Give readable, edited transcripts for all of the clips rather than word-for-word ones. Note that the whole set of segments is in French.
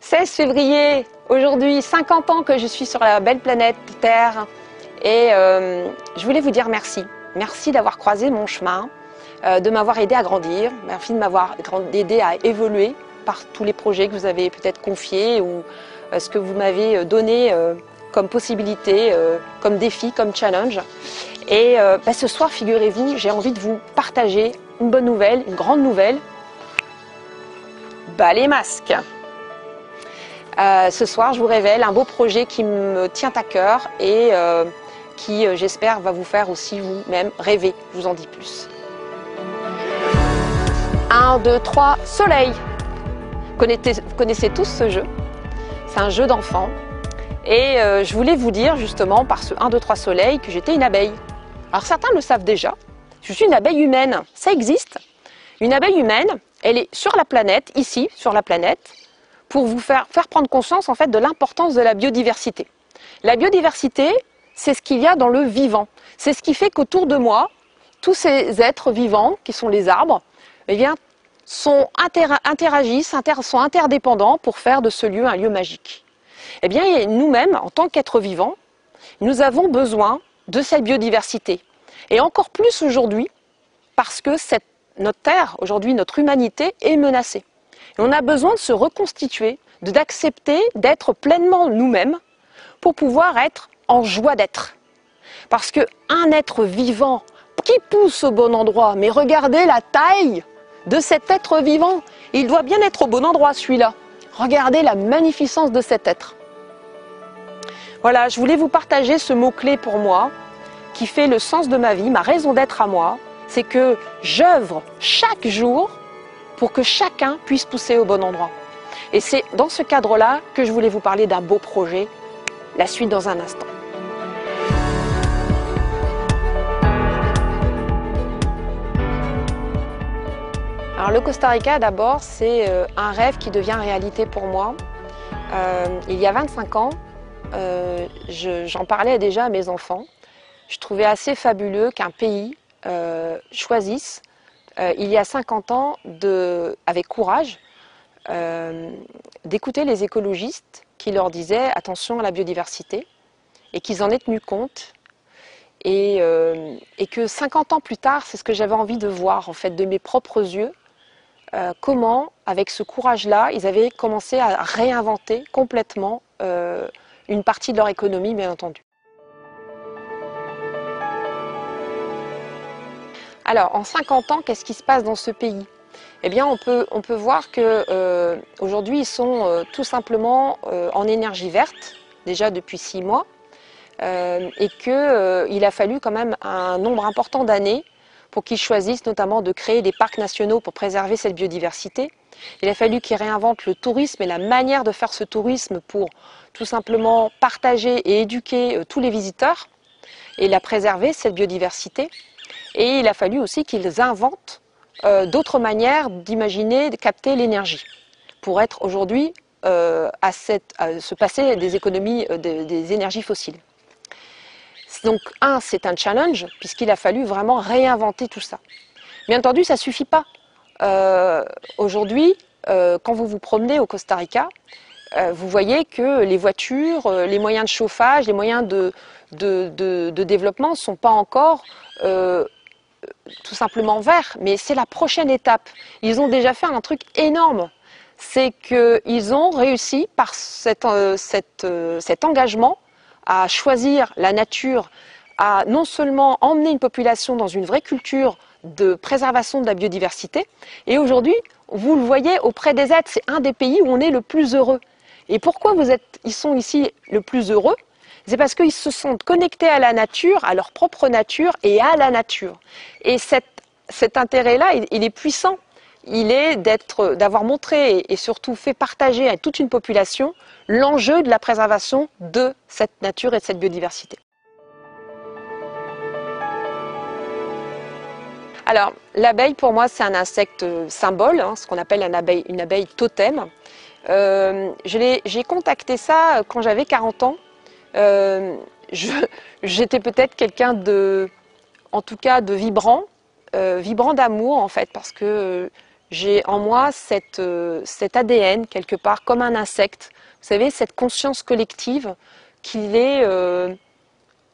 16 février, aujourd'hui 50 ans que je suis sur la belle planète Terre et je voulais vous dire merci. Merci d'avoir croisé mon chemin, de m'avoir aidé à grandir, merci de m'avoir aidé à évoluer par tous les projets que vous avez peut-être confiés ou ce que vous m'avez donné comme possibilité, comme défi, comme challenge. Et ce soir, figurez-vous, j'ai envie de vous partager une bonne nouvelle, une grande nouvelle. Les masques. Ce soir, je vous révèle un beau projet qui me tient à cœur et qui, j'espère, va vous faire aussi vous-même rêver. Je vous en dis plus. 1, 2, 3, soleil. Vous connaissez tous ce jeu. C'est un jeu d'enfant. Et je voulais vous dire justement par ce 1, 2, 3 soleil que j'étais une abeille. Alors certains le savent déjà. Je suis une abeille humaine. Ça existe. Une abeille humaine, elle est sur la planète, ici, sur la planète, pour vous faire prendre conscience en fait de l'importance de la biodiversité. La biodiversité, c'est ce qu'il y a dans le vivant. C'est ce qui fait qu'autour de moi, tous ces êtres vivants, qui sont les arbres, eh bien, interagissent, sont interdépendants pour faire de ce lieu un lieu magique. Eh bien, nous-mêmes, en tant qu'êtres vivants, nous avons besoin de cette biodiversité. Et encore plus aujourd'hui, parce que notre Terre, aujourd'hui, notre humanité est menacée. Et on a besoin de se reconstituer, d'accepter d'être pleinement nous-mêmes pour pouvoir être en joie d'être. Parce qu'un être vivant qui pousse au bon endroit, mais regardez la taille de cet être vivant, il doit bien être au bon endroit celui-là. Regardez la magnificence de cet être. Voilà, je voulais vous partager ce mot-clé pour moi, qui fait le sens de ma vie, ma raison d'être à moi, c'est que j'œuvre chaque jour pour que chacun puisse pousser au bon endroit. Et c'est dans ce cadre-là que je voulais vous parler d'un beau projet. La suite dans un instant. Alors le Costa Rica d'abord, c'est un rêve qui devient réalité pour moi. Il y a 25 ans, j'en parlais déjà à mes enfants. Je trouvais assez fabuleux qu'un pays choisisse, il y a 50 ans, avec courage, d'écouter les écologistes qui leur disaient attention à la biodiversité et qu'ils en aient tenu compte et que 50 ans plus tard, c'est ce que j'avais envie de voir en fait de mes propres yeux, comment avec ce courage-là, ils avaient commencé à réinventer complètement une partie de leur économie, bien entendu. Alors, en 50 ans, qu'est-ce qui se passe dans ce pays? Eh bien, on peut voir qu'aujourd'hui, ils sont tout simplement en énergie verte, déjà depuis 6 mois, et qu'il a fallu quand même un nombre important d'années pour qu'ils choisissent notamment de créer des parcs nationaux pour préserver cette biodiversité. Il a fallu qu'ils réinventent le tourisme et la manière de faire ce tourisme pour tout simplement partager et éduquer tous les visiteurs et la préserver, cette biodiversité. Et il a fallu aussi qu'ils inventent d'autres manières d'imaginer, de capter l'énergie pour être aujourd'hui à se passer des économies des énergies fossiles. Donc c'est un challenge puisqu'il a fallu vraiment réinventer tout ça. Bien entendu, ça ne suffit pas. Aujourd'hui, quand vous vous promenez au Costa Rica, vous voyez que les voitures, les moyens de chauffage, les moyens de développement ne sont pas encore tout simplement verts, mais c'est la prochaine étape. Ils ont déjà fait un truc énorme, c'est qu'ils ont réussi par cet engagement à choisir la nature, à non seulement emmener une population dans une vraie culture de préservation de la biodiversité, et aujourd'hui, vous le voyez auprès des êtres, c'est un des pays où on est le plus heureux. Et pourquoi ils sont ici le plus heureux? C'est parce qu'ils se sont connectés à la nature, à leur propre nature et à la nature. Et cet intérêt-là, il est puissant. Il est d'avoir montré et surtout fait partager à toute une population l'enjeu de la préservation de cette nature et de cette biodiversité. Alors, l'abeille, pour moi, c'est un insecte symbole, ce qu'on appelle une abeille totem. J'ai contacté ça quand j'avais 40 ans. J'étais peut-être quelqu'un en tout cas de vibrant d'amour en fait, parce que J'ai en moi cet ADN, quelque part, comme un insecte. Vous savez, cette conscience collective qu'il est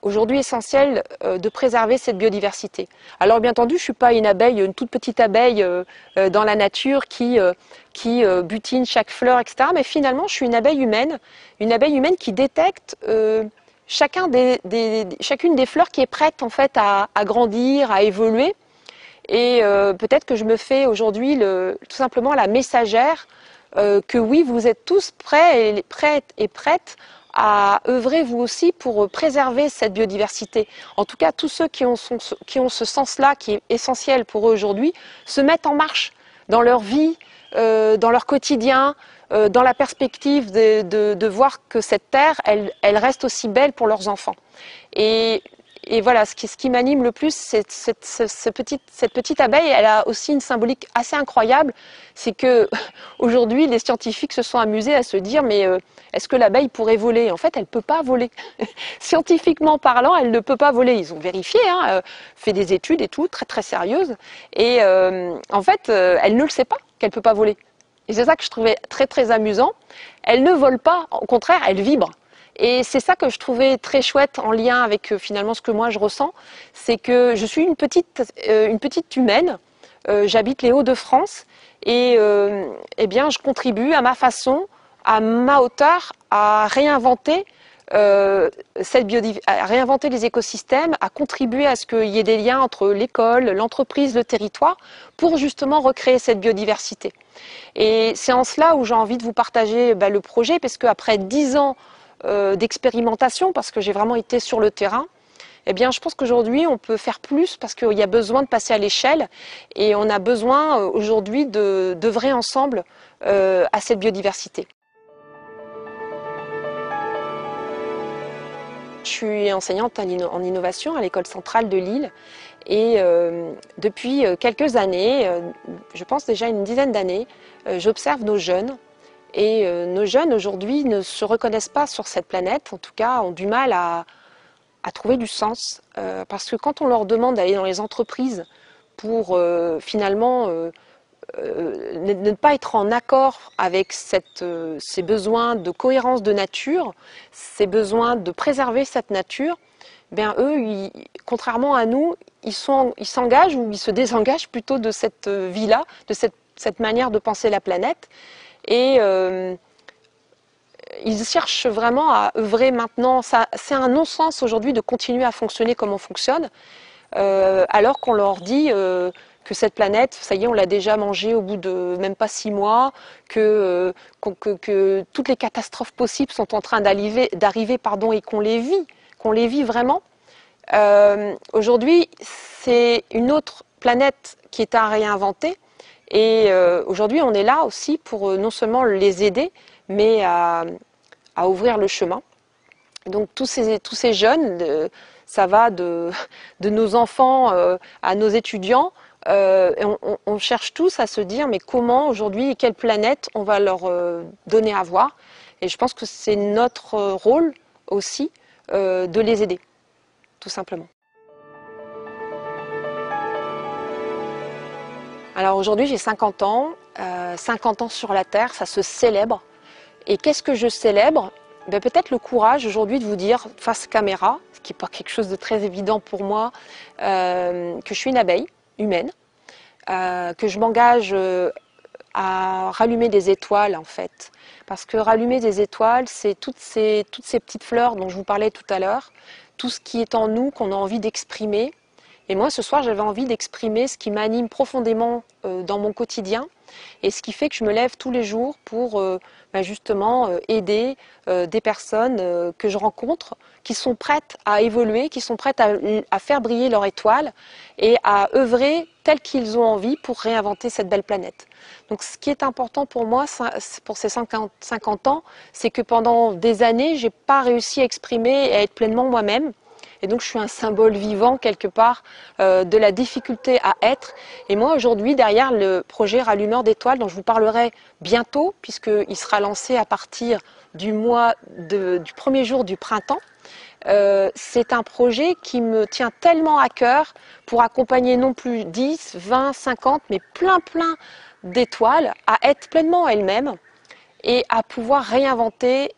aujourd'hui essentiel de préserver cette biodiversité. Alors bien entendu, je ne suis pas une abeille, une toute petite abeille dans la nature qui butine chaque fleur, etc. Mais finalement, je suis une abeille humaine qui détecte chacune des fleurs qui est prête en fait à grandir, à évoluer. Et peut-être que je me fais aujourd'hui tout simplement la messagère que oui, vous êtes tous prêts et prêtes à œuvrer vous aussi pour préserver cette biodiversité. En tout cas, tous ceux qui ont ce sens-là, qui est essentiel pour eux aujourd'hui, se mettent en marche dans leur vie, dans leur quotidien, dans la perspective de voir que cette terre, elle reste aussi belle pour leurs enfants. Et voilà, ce qui m'anime le plus, c'est cette petite abeille. Elle a aussi une symbolique assez incroyable. C'est que aujourd'hui, les scientifiques se sont amusés à se dire, mais est-ce que l'abeille pourrait voler? En fait, elle ne peut pas voler. Scientifiquement parlant, elle ne peut pas voler. Ils ont vérifié, fait des études et tout, très très sérieuses. Et en fait, elle ne le sait pas qu'elle ne peut pas voler. Et c'est ça que je trouvais très très amusant. Elle ne vole pas, au contraire, elle vibre. Et c'est ça que je trouvais très chouette en lien avec finalement ce que moi je ressens, c'est que je suis une petite humaine, j'habite les Hauts-de-France et eh bien je contribue à ma façon, à ma hauteur, à réinventer à réinventer les écosystèmes, à contribuer à ce qu'il y ait des liens entre l'école, l'entreprise, le territoire, pour justement recréer cette biodiversité. Et c'est en cela où j'ai envie de vous partager le projet, parce qu'après 10 ans d'expérimentation, parce que j'ai vraiment été sur le terrain, eh bien, je pense qu'aujourd'hui, on peut faire plus parce qu'il y a besoin de passer à l'échelle et on a besoin aujourd'hui d'œuvrer ensemble à cette biodiversité. Je suis enseignante en innovation à l'école centrale de Lille et depuis quelques années, je pense déjà une dizaine d'années, j'observe nos jeunes. Et nos jeunes aujourd'hui ne se reconnaissent pas sur cette planète, en tout cas ont du mal à trouver du sens. Parce que quand on leur demande d'aller dans les entreprises pour finalement ne pas être en accord avec ces besoins de cohérence de nature, ces besoins de préserver cette nature, bien eux, contrairement à nous, ils s'engagent ou ils se désengagent plutôt de cette vie-là, de cette manière de penser la planète. Et ils cherchent vraiment à œuvrer maintenant. C'est un non-sens aujourd'hui de continuer à fonctionner comme on fonctionne, alors qu'on leur dit que cette planète, ça y est, on l'a déjà mangée au bout de même pas 6 mois, que toutes les catastrophes possibles sont en train d'arriver, et qu'on les vit vraiment. Aujourd'hui, c'est une autre planète qui est à réinventer. Et aujourd'hui, on est là aussi pour non seulement les aider, mais à ouvrir le chemin. Donc tous ces jeunes, ça va de nos enfants à nos étudiants, on cherche tous à se dire mais comment aujourd'hui et quelle planète on va leur donner à voir. Et je pense que c'est notre rôle aussi de les aider, tout simplement. Alors aujourd'hui j'ai 50 ans, 50 ans sur la Terre, ça se célèbre. Et qu'est-ce que je célèbre? Peut-être le courage aujourd'hui de vous dire face caméra, ce qui n'est pas quelque chose de très évident pour moi, que je suis une abeille humaine, que je m'engage à rallumer des étoiles en fait. Parce que rallumer des étoiles, c'est toutes ces petites fleurs dont je vous parlais tout à l'heure, tout ce qui est en nous qu'on a envie d'exprimer. Et moi, ce soir, j'avais envie d'exprimer ce qui m'anime profondément dans mon quotidien et ce qui fait que je me lève tous les jours pour justement aider des personnes que je rencontre qui sont prêtes à évoluer, qui sont prêtes à faire briller leur étoile et à œuvrer tel qu'ils ont envie pour réinventer cette belle planète. Donc ce qui est important pour moi, pour ces 50 ans, c'est que pendant des années, je n'ai pas réussi à exprimer et à être pleinement moi-même. Et donc je suis un symbole vivant quelque part de la difficulté à être. Et moi aujourd'hui, derrière le projet Rallumeur d'étoiles, dont je vous parlerai bientôt, puisqu'il sera lancé à partir du premier jour du printemps, c'est un projet qui me tient tellement à cœur pour accompagner non plus 10, 20, 50, mais plein d'étoile à être pleinement elle-même et à pouvoir réinventer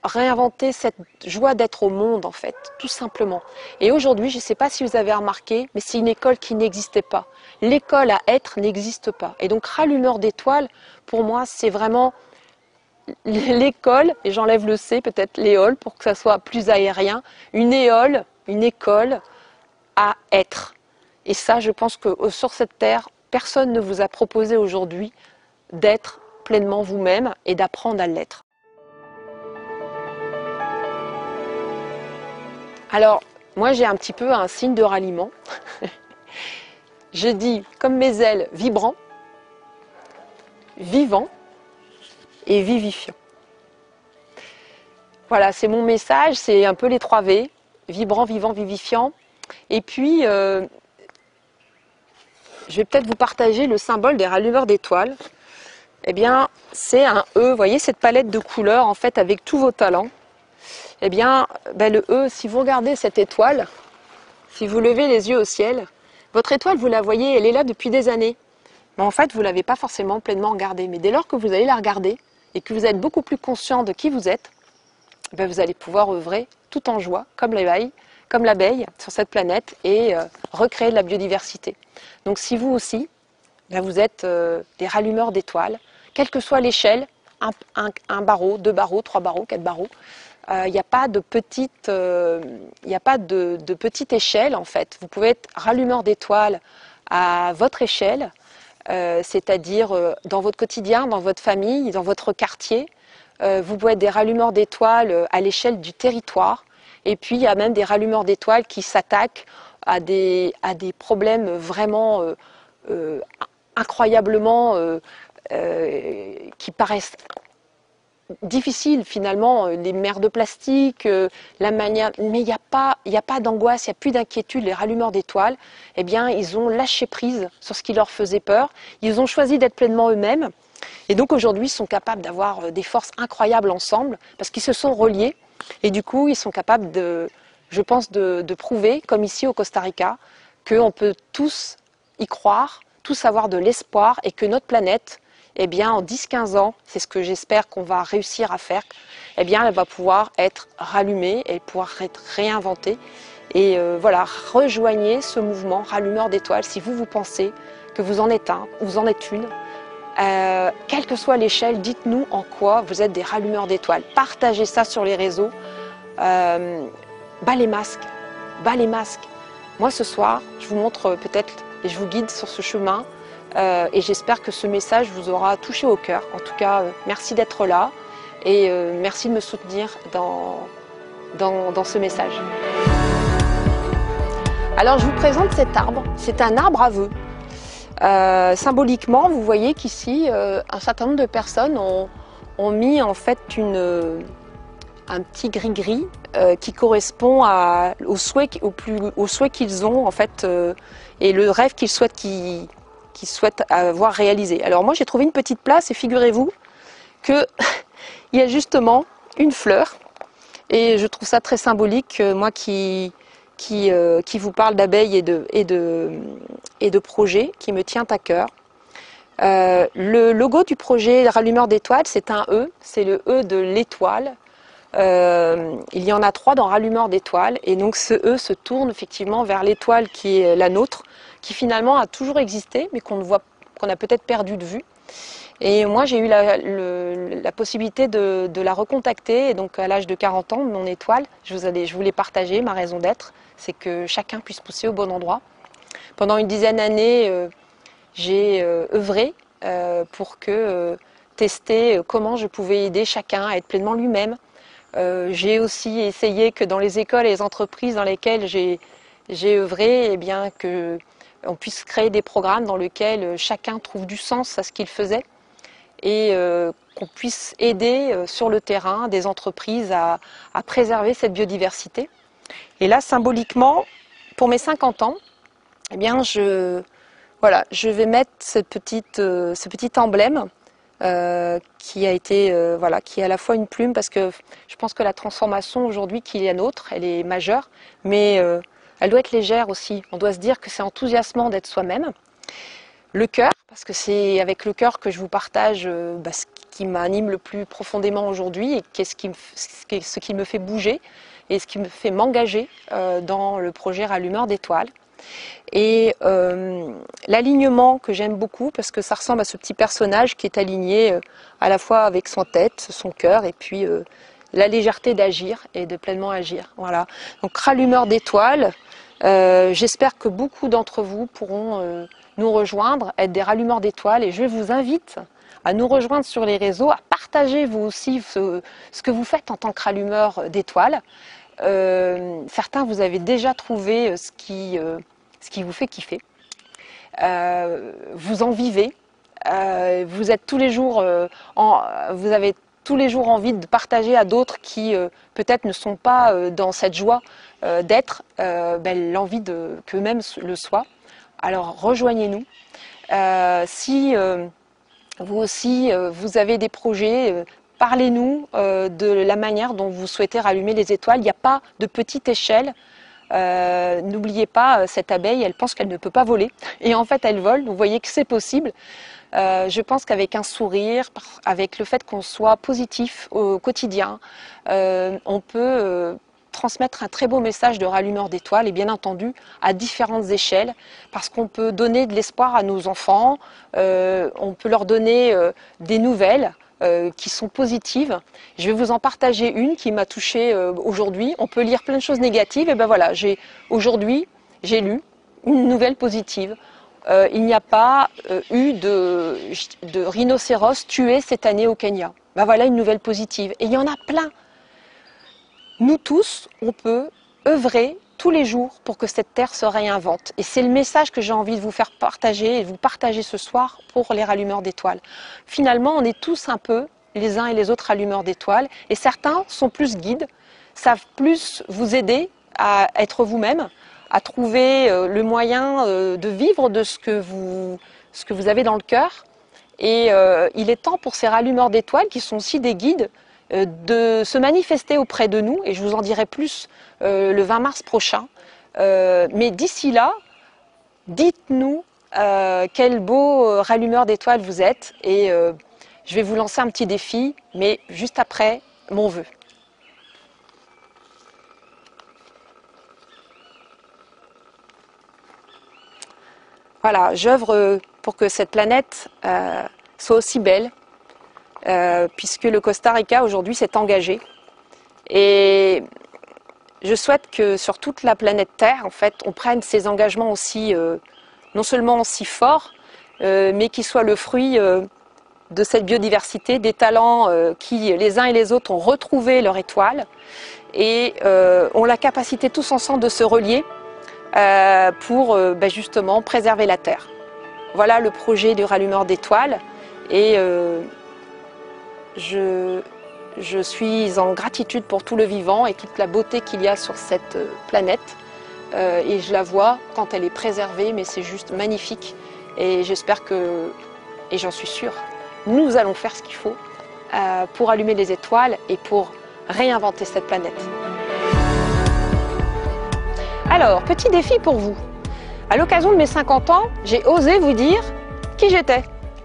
réinventer cette joie d'être au monde en fait, tout simplement. Et aujourd'hui, je ne sais pas si vous avez remarqué, mais c'est une école qui n'existait pas. L'école à être n'existe pas. Et donc Rallumeur d'étoiles, pour moi, c'est vraiment l'école, et j'enlève le C, peut-être l'éole, pour que ça soit plus aérien, une éole, une école à être. Et ça, je pense que sur cette terre, personne ne vous a proposé aujourd'hui d'être pleinement vous-même et d'apprendre à l'être. Alors, moi j'ai un petit peu un signe de ralliement. Je dis, comme mes ailes, vibrant, vivant et vivifiant. Voilà, c'est mon message, c'est un peu les 3 V, vibrant, vivant, vivifiant. Et puis, je vais peut-être vous partager le symbole des rallumeurs d'étoiles. Eh bien, c'est un E, vous voyez cette palette de couleurs, en fait, avec tous vos talents. Eh bien, le E, si vous regardez cette étoile, si vous levez les yeux au ciel, votre étoile, vous la voyez, elle est là depuis des années. Mais en fait, vous ne l'avez pas forcément pleinement regardée. Mais dès lors que vous allez la regarder et que vous êtes beaucoup plus conscient de qui vous êtes, vous allez pouvoir œuvrer tout en joie, comme l'abeille sur cette planète et recréer de la biodiversité. Donc si vous aussi, vous êtes des rallumeurs d'étoiles, quelle que soit l'échelle, un barreau, 2 barreaux, 3 barreaux, 4 barreaux, il n'y a pas de petite échelle en fait. Vous pouvez être rallumeur d'étoiles à votre échelle, c'est-à-dire dans votre quotidien, dans votre famille, dans votre quartier. Vous pouvez être des rallumeurs d'étoiles à l'échelle du territoire. Et puis il y a même des rallumeurs d'étoiles qui s'attaquent à des problèmes vraiment incroyablement qui paraissent difficiles finalement, les mers de plastique, la manière, mais il n'y a pas d'angoisse, il n'y a plus d'inquiétude. Les rallumeurs d'étoiles, eh bien, ils ont lâché prise sur ce qui leur faisait peur, ils ont choisi d'être pleinement eux-mêmes, et donc aujourd'hui ils sont capables d'avoir des forces incroyables ensemble, parce qu'ils se sont reliés, et du coup ils sont capables je pense, de prouver, comme ici au Costa Rica, qu'on peut tous y croire, tous avoir de l'espoir, et que notre planète, eh bien, en 10-15 ans, c'est ce que j'espère qu'on va réussir à faire, eh bien, elle va pouvoir être rallumée, et pouvoir être réinventée. Et voilà, rejoignez ce mouvement rallumeur d'étoiles si vous pensez que vous en êtes un, vous en êtes une. Quelle que soit l'échelle, dites-nous en quoi vous êtes des rallumeurs d'étoiles. Partagez ça sur les réseaux. Bas les masques, bas les masques. Moi, ce soir, je vous montre peut-être et je vous guide sur ce chemin. Et j'espère que ce message vous aura touché au cœur. En tout cas, merci d'être là et merci de me soutenir dans ce message. Alors, je vous présente cet arbre. C'est un arbre à vœux. Symboliquement, vous voyez qu'ici, un certain nombre de personnes ont mis en fait un petit gris-gris qui correspond au souhait qu'ils ont en fait et le rêve qu'ils souhaitent avoir réalisé. Alors moi j'ai trouvé une petite place et figurez-vous qu'il y a justement une fleur et je trouve ça très symbolique, moi qui vous parle d'abeilles et de projets qui me tient à cœur. Le logo du projet Rallumeur d'étoiles, c'est un E, c'est le E de l'étoile. Il y en a 3 dans Rallumeur d'étoiles et donc ce E se tourne effectivement vers l'étoile qui est la nôtre, qui finalement a toujours existé mais qu'on a peut-être perdu de vue. Et moi j'ai eu la possibilité de la recontacter et donc à l'âge de 40 ans, mon étoile, je voulais partager ma raison d'être, c'est que chacun puisse pousser au bon endroit. Pendant une dizaine d'années, j'ai œuvré pour tester comment je pouvais aider chacun à être pleinement lui-même. J'ai aussi essayé que dans les écoles et les entreprises dans lesquelles j'ai œuvré, eh bien, qu'on puisse créer des programmes dans lesquels chacun trouve du sens à ce qu'il faisait et qu'on puisse aider sur le terrain des entreprises à préserver cette biodiversité. Et là, symboliquement, pour mes 50 ans, eh bien, je vais mettre ce petit emblème qui a été, qui est à la fois une plume, parce que je pense que la transformation aujourd'hui qui est la nôtre, elle est majeure, mais elle doit être légère aussi. On doit se dire que c'est enthousiasmant d'être soi-même. le cœur, parce que c'est avec le cœur que je vous partage ce qui m'anime le plus profondément aujourd'hui et ce qui me fait bouger et ce qui me fait m'engager dans le projet Rallumeur d'étoiles. Et l'alignement que j'aime beaucoup, parce que ça ressemble à ce petit personnage qui est aligné à la fois avec son tête, son cœur, et puis la légèreté d'agir et de pleinement agir. Voilà. Donc Rallumeur d'étoiles, j'espère que beaucoup d'entre vous pourront nous rejoindre, être des rallumeurs d'étoiles, et je vous invite à nous rejoindre sur les réseaux, à partager vous aussi ce que vous faites en tant que rallumeur d'étoiles. Certains, vous avez déjà trouvé ce qui vous fait kiffer. Vous en vivez. Vous êtes tous les jours, vous avez tous les jours envie de partager à d'autres qui peut-être ne sont pas dans cette joie d'être, l'envie qu'eux-mêmes le soient. Alors rejoignez-nous. Si vous aussi vous avez des projets, parlez-nous de la manière dont vous souhaitez rallumer les étoiles. Il n'y a pas de petite échelle. N'oubliez pas, cette abeille, elle pense qu'elle ne peut pas voler. Et en fait, elle vole. Vous voyez que c'est possible. Je pense qu'avec un sourire, avec le fait qu'on soit positif au quotidien, on peut transmettre un très beau message de rallumeur d'étoiles, et bien entendu à différentes échelles, parce qu'on peut donner de l'espoir à nos enfants, on peut leur donner des nouvelles qui sont positives. Je vais vous en partager une qui m'a touchée aujourd'hui. On peut lire plein de choses négatives, et ben voilà, aujourd'hui j'ai lu une nouvelle positive. Il n'y a pas eu de rhinocéros tué cette année au Kenya. Ben voilà une nouvelle positive. Et il y en a plein. Nous tous, on peut œuvrer tous les jours pour que cette terre se réinvente. Et c'est le message que j'ai envie de vous faire partager et de vous partager ce soir pour les rallumeurs d'étoiles. Finalement, on est tous un peu les uns et les autres rallumeurs d'étoiles, et certains sont plus guides, savent plus vous aider à être vous-même, à trouver le moyen de vivre de ce que vous avez dans le cœur. Et il est temps pour ces rallumeurs d'étoiles, qui sont aussi des guides, de se manifester auprès de nous, et je vous en dirai plus le 20 mars prochain. Mais d'ici là, dites-nous quel beau rallumeur d'étoiles vous êtes, et je vais vous lancer un petit défi, mais juste après mon vœu. Voilà, j'œuvre pour que cette planète soit aussi belle, puisque le Costa Rica aujourd'hui s'est engagé. Et je souhaite que sur toute la planète Terre, en fait, on prenne ces engagements aussi, non seulement aussi forts, mais qui soient le fruit de cette biodiversité, des talents qui, les uns et les autres, ont retrouvé leur étoile et ont la capacité tous ensemble de se relier pour justement préserver la Terre. Voilà le projet du rallumeur d'étoiles, et je suis en gratitude pour tout le vivant et toute la beauté qu'il y a sur cette planète, et je la vois quand elle est préservée, mais c'est juste magnifique, et j'espère que, et j'en suis sûre, nous allons faire ce qu'il faut pour allumer les étoiles et pour réinventer cette planète. Alors, petit défi pour vous. À l'occasion de mes 50 ans, j'ai osé vous dire qui j'étais.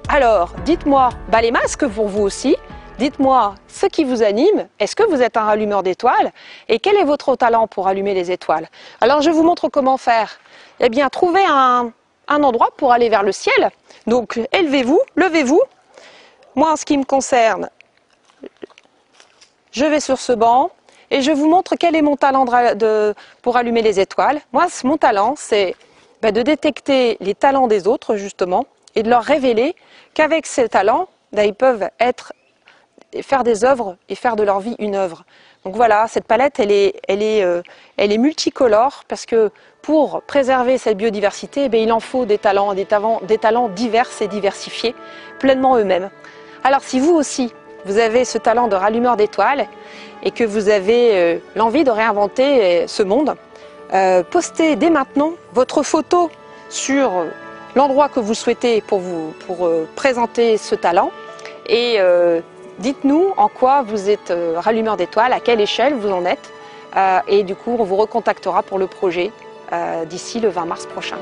Alors, dites-moi, les masques pour vous aussi, dites-moi ce qui vous anime, est-ce que vous êtes un rallumeur d'étoiles, et quel est votre talent pour allumer les étoiles? Alors, je vous montre comment faire. Eh bien, trouvez un endroit pour aller vers le ciel. Donc, élevez-vous, levez-vous. Moi, en ce qui me concerne, je vais sur ce banc et je vous montre quel est mon talent pour allumer les étoiles. Moi, mon talent, c'est de détecter les talents des autres, justement, et de leur révéler qu'avec ces talents, ils peuvent faire des œuvres et faire de leur vie une œuvre. Donc voilà, cette palette, elle est multicolore, parce que pour préserver cette biodiversité, il en faut des talents divers et diversifiés, pleinement eux-mêmes. Alors si vous aussi, vous avez ce talent de rallumeur d'étoiles et que vous avez l'envie de réinventer ce monde, postez dès maintenant votre photo sur l'endroit que vous souhaitez pour présenter ce talent, et dites-nous en quoi vous êtes rallumeur d'étoiles, à quelle échelle vous en êtes, et du coup on vous recontactera pour le projet d'ici le 20 mars prochain.